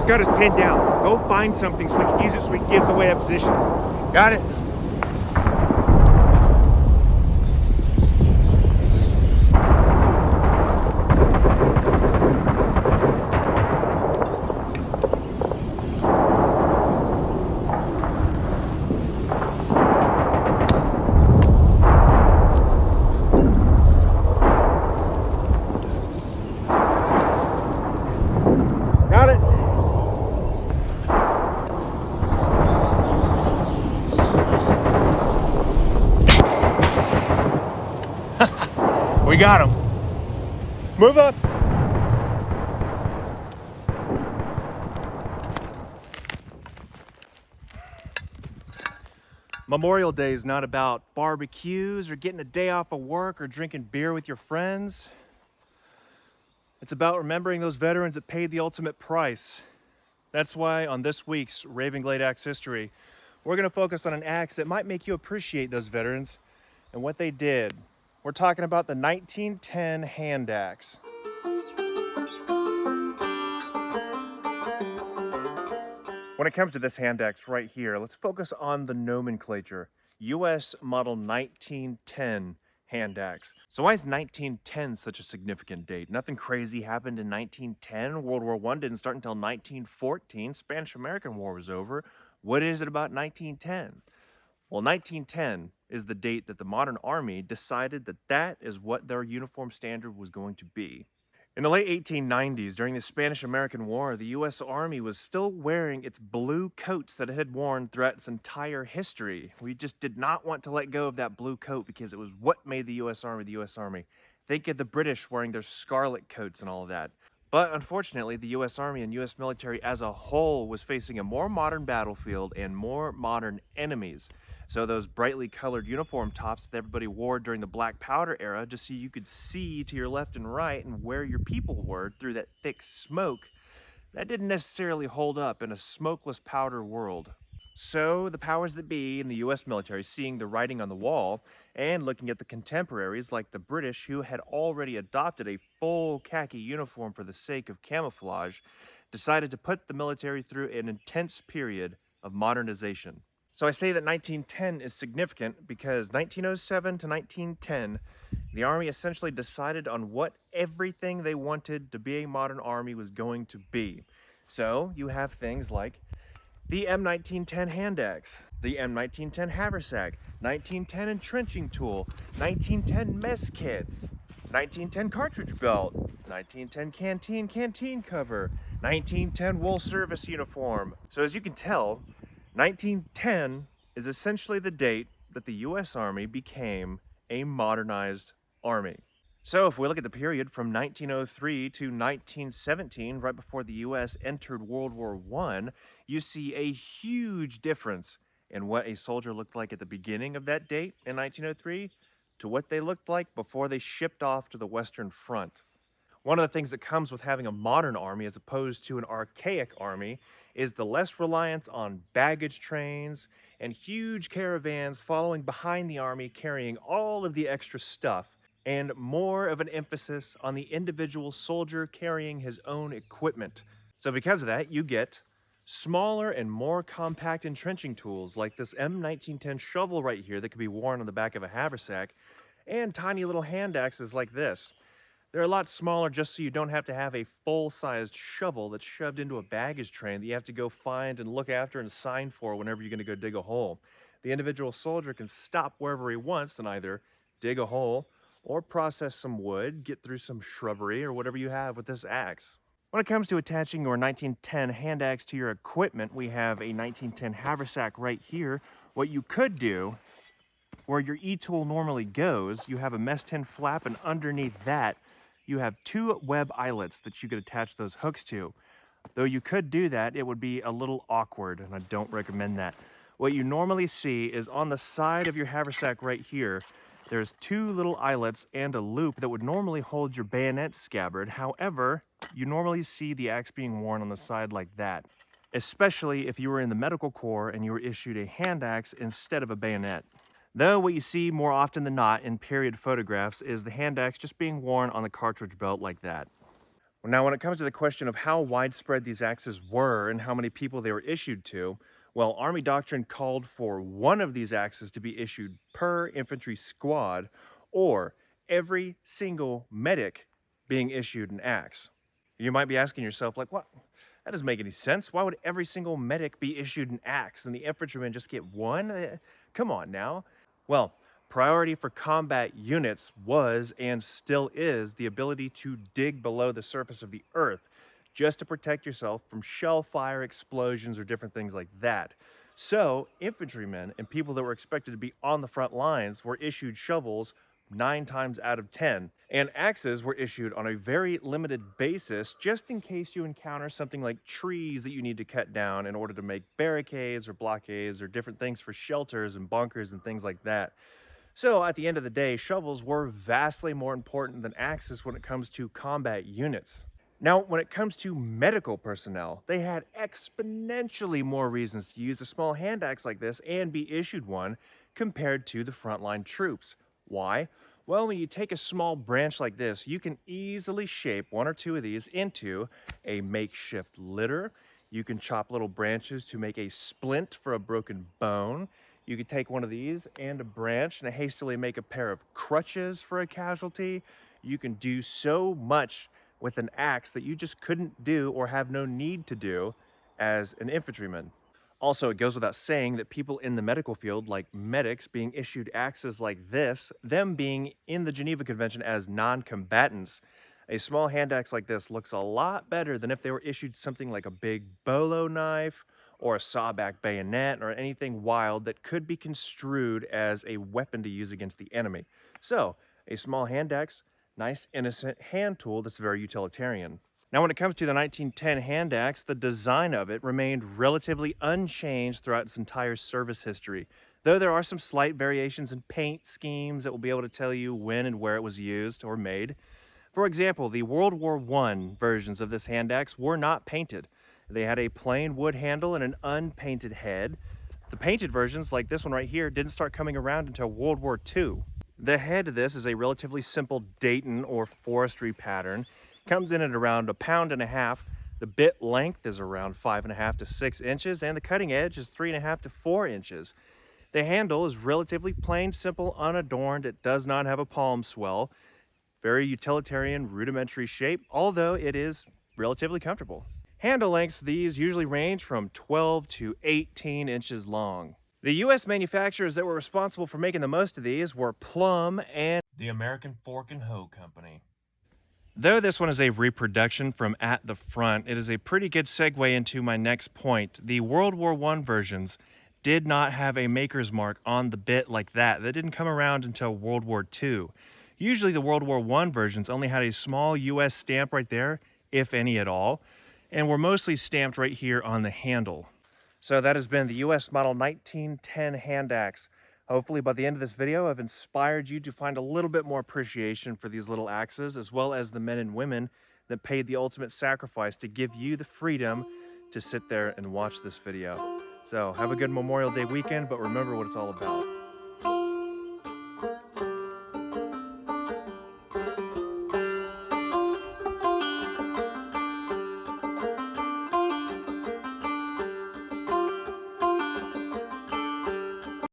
got us pinned down. Go find something so we can use it so we can give us away that position. Got it? We got him. Move up. Memorial Day is not about barbecues or getting a day off of work or drinking beer with your friends. It's about remembering those veterans that paid the ultimate price. That's why on this week's Ravenglade Axe History, we're going to focus on an axe that might make you appreciate those veterans and what they did. We're talking about the 1910 Hand Axe. When it comes to this hand axe right here, let's focus on the nomenclature. US model 1910 hand axe. So why is 1910 such a significant date? Nothing crazy happened in 1910. World War I didn't start until 1914. Spanish-American War was over. What is it about 1910? Well, 1910 is the date that the modern army decided that that is what their uniform standard was going to be. In the late 1890s, during the Spanish-American War, the U.S. Army was still wearing its blue coats that it had worn throughout its entire history. We just did not want to let go of that blue coat because it was what made the U.S. Army the U.S. Army. Think of the British wearing their scarlet coats and all of that. But unfortunately, the U.S. Army and U.S. military as a whole was facing a more modern battlefield and more modern enemies. So those brightly colored uniform tops that everybody wore during the black powder era, just so you could see to your left and right and where your people were through that thick smoke, that didn't necessarily hold up in a smokeless powder world. So the powers that be in the US military, seeing the writing on the wall and looking at the contemporaries like the British, who had already adopted a full khaki uniform for the sake of camouflage, decided to put the military through an intense period of modernization. So I say that 1910 is significant because 1907 to 1910, the Army essentially decided on what everything they wanted to be a modern Army was going to be. So you have things like the M1910 Hand Axe, the M1910 Haversack, 1910 Entrenching Tool, 1910 Mess Kits, 1910 Cartridge Belt, 1910 Canteen Cover, 1910 Wool Service Uniform. So as you can tell, 1910 is essentially the date that the U.S. Army became a modernized army. So if we look at the period from 1903 to 1917, right before the U.S. entered World War I, you see a huge difference in what a soldier looked like at the beginning of that date in 1903 to what they looked like before they shipped off to the Western Front. One of the things that comes with having a modern army as opposed to an archaic army is the less reliance on baggage trains and huge caravans following behind the army carrying all of the extra stuff, and more of an emphasis on the individual soldier carrying his own equipment. So because of that, you get smaller and more compact entrenching tools like this M1910 shovel right here that could be worn on the back of a haversack, and tiny little hand axes like this. They're a lot smaller just so you don't have to have a full-sized shovel that's shoved into a baggage train that you have to go find and look after and sign for whenever you're going to go dig a hole. The individual soldier can stop wherever he wants and either dig a hole or process some wood, get through some shrubbery, or whatever you have with this axe. When it comes to attaching your 1910 hand axe to your equipment, we have a 1910 haversack right here. What you could do, where your e-tool normally goes, you have a mess tin flap, and underneath that, you have two web eyelets that you could attach those hooks to. Though you could do that, it would be a little awkward, and I don't recommend that. What you normally see is on the side of your haversack right here, there's two little eyelets and a loop that would normally hold your bayonet scabbard. However, you normally see the axe being worn on the side like that, especially if you were in the medical corps and you were issued a hand axe instead of a bayonet. Though what you see more often than not in period photographs is the hand axe just being worn on the cartridge belt like that. Now, when it comes to the question of how widespread these axes were and how many people they were issued to, well, Army doctrine called for one of these axes to be issued per infantry squad, or every single medic being issued an axe. You might be asking yourself, like, what? That doesn't make any sense. Why would every single medic be issued an axe and the infantrymen just get one? Come on now. Well, priority for combat units was and still is the ability to dig below the surface of the earth just to protect yourself from shell fire, explosions, or different things like that. So, infantrymen and people that were expected to be on the front lines were issued shovels 9 times out of 10, and axes were issued on a very limited basis just in case you encounter something like trees that you need to cut down in order to make barricades or blockades or different things for shelters and bunkers and things like that. So at the end of the day, shovels were vastly more important than axes when it comes to combat units. Now, when it comes to medical personnel, they had exponentially more reasons to use a small hand axe like this and be issued one compared to the frontline troops. Why? Well, when you take a small branch like this, you can easily shape one or two of these into a makeshift litter. You can chop little branches to make a splint for a broken bone. You could take one of these and a branch and hastily make a pair of crutches for a casualty. You can do so much with an axe that you just couldn't do or have no need to do as an infantryman. Also, it goes without saying that people in the medical field, like medics, being issued axes like this, them being in the Geneva Convention as non-combatants, a small hand axe like this looks a lot better than if they were issued something like a big bolo knife or a sawback bayonet or anything wild that could be construed as a weapon to use against the enemy. So, a small hand axe, nice innocent hand tool that's very utilitarian. Now, when it comes to the 1910 hand axe, the design of it remained relatively unchanged throughout its entire service history, though there are some slight variations in paint schemes that will be able to tell you when and where it was used or made. For example, the World War I versions of this hand axe were not painted. They had a plain wood handle and an unpainted head. The painted versions, like this one right here, didn't start coming around until World War II. The head of this is a relatively simple Dayton or forestry pattern. Comes in at around 1.5 pounds. The bit length is around 5.5 to 6 inches, and the cutting edge is 3.5 to 4 inches. The handle is relatively plain, simple, unadorned. It does not have a palm swell. Very utilitarian, rudimentary shape, although it is relatively comfortable. Handle lengths, these usually range from 12 to 18 inches long. The US manufacturers that were responsible for making the most of these were Plum and the American Fork and Hoe Company. Though this one is a reproduction from At the Front, it is a pretty good segue into my next point. The World War I versions did not have a maker's mark on the bit like that. That didn't come around until World War II. Usually the World War I versions only had a small US stamp right there, if any at all, and were mostly stamped right here on the handle. So that has been the US model 1910 hand axe. Hopefully by the end of this video, I've inspired you to find a little bit more appreciation for these little axes, as well as the men and women that paid the ultimate sacrifice to give you the freedom to sit there and watch this video. So have a good Memorial Day weekend, but remember what it's all about.